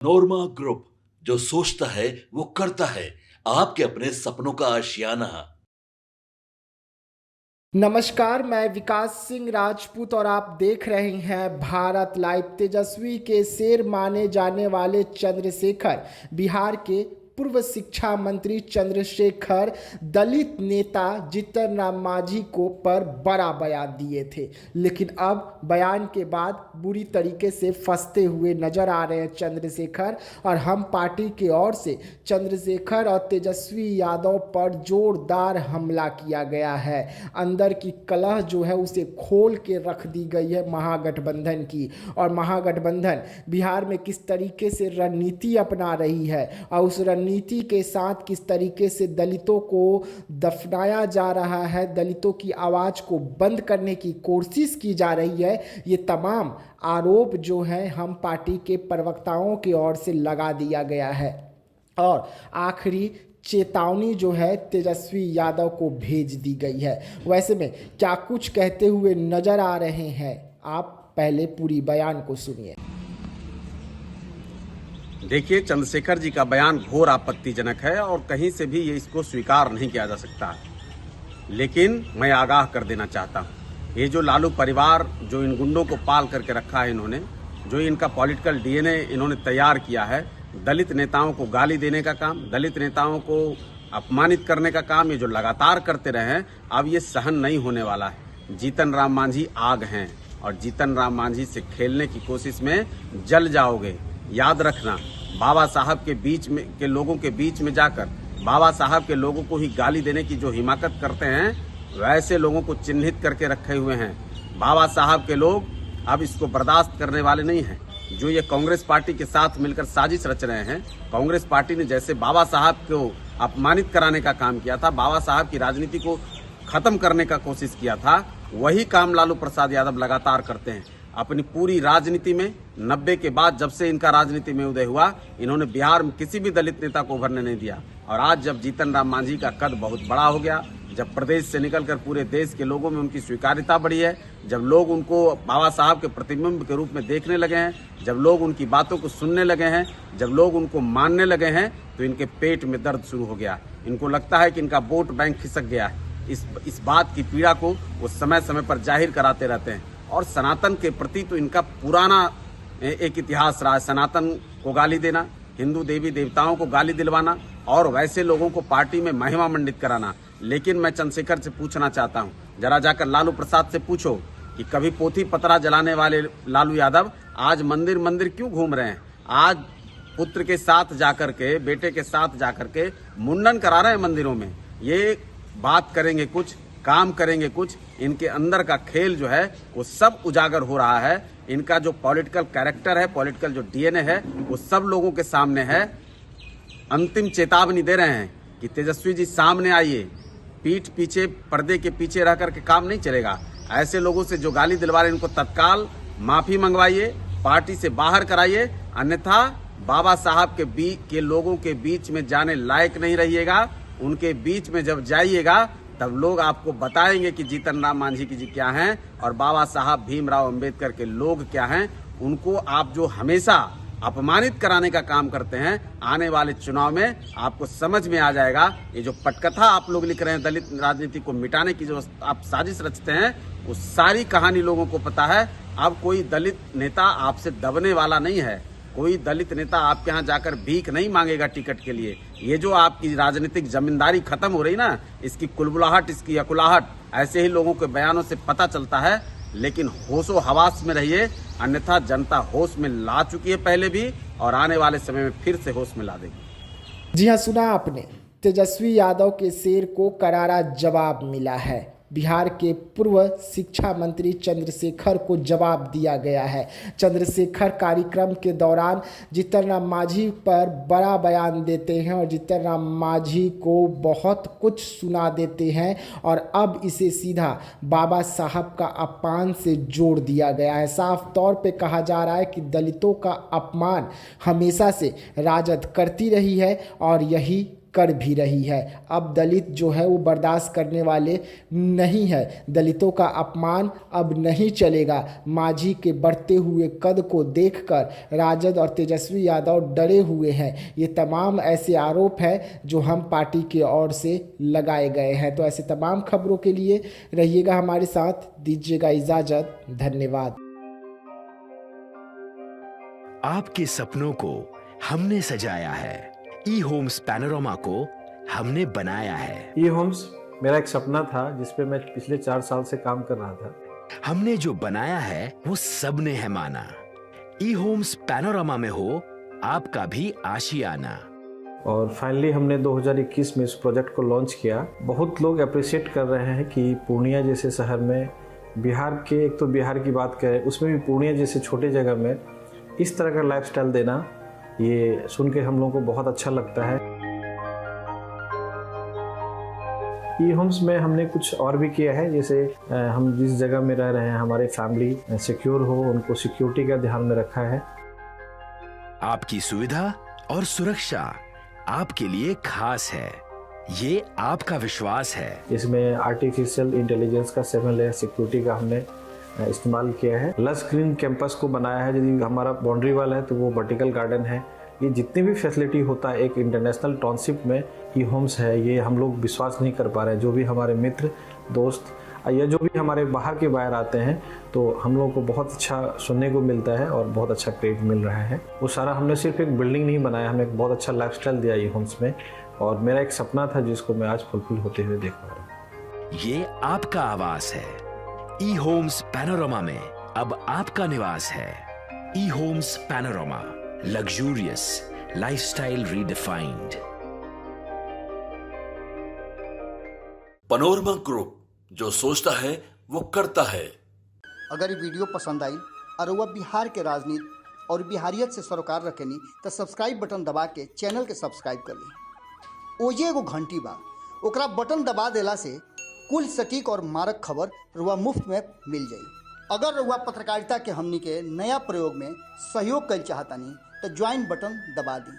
नोरमा group, जो सोचता है वो करता है। आपके अपने सपनों का आशियाना। नमस्कार, मैं विकास सिंह राजपूत और आप देख रहे हैं भारत लाइव। तेजस्वी के शेर माने जाने वाले चंद्रशेखर, बिहार के पूर्व शिक्षा मंत्री चंद्रशेखर दलित नेता जीतन राम मांझी को पर बड़ा बयान दिए थे, लेकिन अब बयान के बाद बुरी तरीके से फंसते हुए नजर आ रहे हैं चंद्रशेखर। और हम पार्टी की ओर से चंद्रशेखर और तेजस्वी यादव पर जोरदार हमला किया गया है। अंदर की कलह जो है उसे खोल के रख दी गई है महागठबंधन की। और महागठबंधन बिहार में किस तरीके से रणनीति अपना रही है और उस रणनीति के साथ किस तरीके से दलितों को दफनाया जा रहा है, दलितों की आवाज़ को बंद करने की कोशिश की जा रही है, ये तमाम आरोप जो है हम पार्टी के प्रवक्ताओं की ओर से लगा दिया गया है। और आखिरी चेतावनी जो है तेजस्वी यादव को भेज दी गई है। वैसे में क्या कुछ कहते हुए नजर आ रहे हैं, आप पहले पूरी बयान को सुनिए। देखिए, चंद्रशेखर जी का बयान घोर आपत्तिजनक है और कहीं से भी ये इसको स्वीकार नहीं किया जा सकता। लेकिन मैं आगाह कर देना चाहता हूँ, ये जो लालू परिवार जो इन गुंडों को पाल करके रखा है, इन्होंने जो इनका पॉलिटिकल डीएनए इन्होंने तैयार किया है, दलित नेताओं को गाली देने का काम, दलित नेताओं को अपमानित करने का काम, ये जो लगातार करते रहे हैं, अब ये सहन नहीं होने वाला है। जीतन राम मांझी आग हैं और जीतन राम मांझी से खेलने की कोशिश में जल जाओगे। याद रखना, बाबा साहब के बीच में के लोगों के बीच में जाकर बाबा साहब के लोगों को ही गाली देने की जो हिमाकत करते हैं, वैसे लोगों को चिन्हित करके रखे हुए हैं। बाबा साहब के लोग अब इसको बर्दाश्त करने वाले नहीं हैं। जो ये कांग्रेस पार्टी के साथ मिलकर साजिश रच रहे हैं, कांग्रेस पार्टी ने जैसे बाबा साहब को अपमानित कराने का काम किया था, बाबा साहब की राजनीति को खत्म करने का कोशिश किया था, वही काम लालू प्रसाद यादव लगातार करते हैं। अपनी पूरी राजनीति में 90 के बाद जब से इनका राजनीति में उदय हुआ, इन्होंने बिहार में किसी भी दलित नेता को उभरने नहीं दिया। और आज जब जीतन राम मांझी का कद बहुत बड़ा हो गया, जब प्रदेश से निकलकर पूरे देश के लोगों में उनकी स्वीकार्यता बढ़ी है, जब लोग उनको बाबा साहब के प्रतिबिंब के रूप में देखने लगे हैं, जब लोग उनकी बातों को सुनने लगे हैं, जब लोग उनको मानने लगे हैं, तो इनके पेट में दर्द शुरू हो गया। इनको लगता है कि इनका वोट बैंक खिसक गया है। इस बात की पीड़ा को वो समय समय पर जाहिर कराते रहते हैं। और सनातन के प्रति तो इनका पुराना एक इतिहास रहा है। सनातन को गाली देना, हिंदू देवी देवताओं को गाली दिलवाना और वैसे लोगों को पार्टी में महिमा मंडित कराना। लेकिन मैं चंद्रशेखर से पूछना चाहता हूं, जरा जाकर लालू प्रसाद से पूछो कि कभी पोथी पतरा जलाने वाले लालू यादव आज मंदिर मंदिर क्यों घूम रहे हैं। आज पुत्र के साथ जाकर के, बेटे के साथ जाकर के मुंडन करा रहे हैं मंदिरों में। ये बात करेंगे कुछ, काम करेंगे कुछ, इनके अंदर का खेल जो है वो सब उजागर हो रहा है। इनका जो पॉलिटिकल कैरेक्टर है, पॉलिटिकल जो डीएनए है, वो सब लोगों के सामने है। अंतिम चेतावनी दे रहे हैं कि तेजस्वी जी सामने आइए, पीठ पीछे, पर्दे के पीछे रह करके काम नहीं चलेगा। ऐसे लोगों से जो गाली दिलवा रहे हैं, इनको तत्काल माफी मंगवाइए, पार्टी से बाहर कराइए, अन्यथा बाबा साहब के लोगों के बीच में जाने लायक नहीं रहिएगा। उनके बीच में जब जाइएगा तब लोग आपको बताएंगे कि जीतन राम मांझी जी क्या हैं और बाबा साहब भीमराव अंबेडकर के लोग क्या हैं। उनको आप जो हमेशा अपमानित कराने का काम करते हैं, आने वाले चुनाव में आपको समझ में आ जाएगा। ये जो पटकथा आप लोग लिख रहे हैं, दलित राजनीति को मिटाने की जो आप साजिश रचते हैं, वो सारी कहानी लोगों को पता है। अब कोई दलित नेता आपसे दबने वाला नहीं है। कोई दलित नेता आपके यहाँ जाकर भीख नहीं मांगेगा टिकट के लिए। ये जो आपकी राजनीतिक जमींदारी खत्म हो रही ना, इसकी कुलबुलाहट, इसकी अकुलाहट ऐसे ही लोगों के बयानों से पता चलता है। लेकिन होशो हवास में रहिए, अन्यथा जनता होश में ला चुकी है पहले भी और आने वाले समय में फिर से होश में ला देगी। जी हाँ, सुना आपने, तेजस्वी यादव के शेर को करारा जवाब मिला है। बिहार के पूर्व शिक्षा मंत्री चंद्रशेखर को जवाब दिया गया है। चंद्रशेखर कार्यक्रम के दौरान जीतन राम मांझी पर बड़ा बयान देते हैं और जीतन राम मांझी को बहुत कुछ सुना देते हैं और अब इसे सीधा बाबा साहब का अपमान से जोड़ दिया गया है। साफ तौर पे कहा जा रहा है कि दलितों का अपमान हमेशा से राजद करती रही है और यही कर भी रही है। अब दलित जो है वो बर्दाश्त करने वाले नहीं है। दलितों का अपमान अब नहीं चलेगा। मांझी के बढ़ते हुए कद को देखकर राजद और तेजस्वी यादव डरे हुए हैं। ये तमाम ऐसे आरोप हैं जो हम पार्टी की ओर से लगाए गए हैं। तो ऐसे तमाम खबरों के लिए रहिएगा हमारे साथ, दीजिएगा इजाजत। धन्यवाद। आपके सपनों को हमने सजाया है, ई होम्स पैनोरमा को हमने बनाया है। ई होम्स मेरा एक सपना था जिस पे मैं पिछले 4 साल से काम कर रहा था। हमने जो बनाया है वो सबने है माना। ई होम्स पैनोरमा में हो आपका भी आशियाना। और फाइनली हमने 2021 में इस प्रोजेक्ट को लॉन्च किया। बहुत लोग अप्रिशिएट कर रहे हैं कि पूर्णिया जैसे शहर में, बिहार के, एक तो बिहार की बात करें उसमें भी पूर्णिया जैसे छोटे जगह में इस तरह का लाइफस्टाइल देना, ये सुन के हम लोगों को बहुत अच्छा लगता है। ई होम्स में हमने कुछ और भी किया है, जैसे हम जिस जगह में रह रहे हैं हमारे फैमिली सिक्योर हो, उनको सिक्योरिटी का ध्यान में रखा है। आपकी सुविधा और सुरक्षा आपके लिए खास है, ये आपका विश्वास है। इसमें आर्टिफिशियल इंटेलिजेंस का 7 लेयर सिक्योरिटी का हमने इस्तेमाल किया है। लश ग्रीन कैंपस को बनाया है। यदि हमारा बाउंड्री वाल है तो वो वर्टिकल गार्डन है। ये जितनी भी फैसिलिटी होता है एक इंटरनेशनल टाउनशिप में ई होम्स है, ये हम लोग विश्वास नहीं कर पा रहे हैं। जो भी हमारे मित्र दोस्त या जो भी हमारे बाहर के बाहर आते हैं तो हम लोगों को बहुत अच्छा सुनने को मिलता है और बहुत अच्छा क्रेडिट मिल रहा है। वो सारा हमने सिर्फ एक बिल्डिंग नहीं बनाया, हमने एक बहुत अच्छा लाइफस्टाइल दिया ई होम्स में, और मेरा एक सपना था जिसको मैं आज फुलफिल होते हुए देख पा रहा हूँ। ये आपका आवास है। ई होम्स पैनोरमा में अब आपका निवास है। E homes panorama, luxurious lifestyle redefined. Panorama group, जो सोचता है वो करता है। अगर ये वीडियो पसंद आई और वह बिहार के राजनीति और बिहारियत से सरोकार रखेनी तो सब्सक्राइब बटन दबा के चैनल के सब्सक्राइब कर ली। ओजे एगो घंटी बा, ओकरा बटन दबा देला से कुल सटीक और मारक खबर रुआ मुफ्त में मिल जाई। अगर रुआ पत्रकारिता के हमनी के नया प्रयोग में सहयोग कर चाहतानी तो ज्वाइन बटन दबा दी।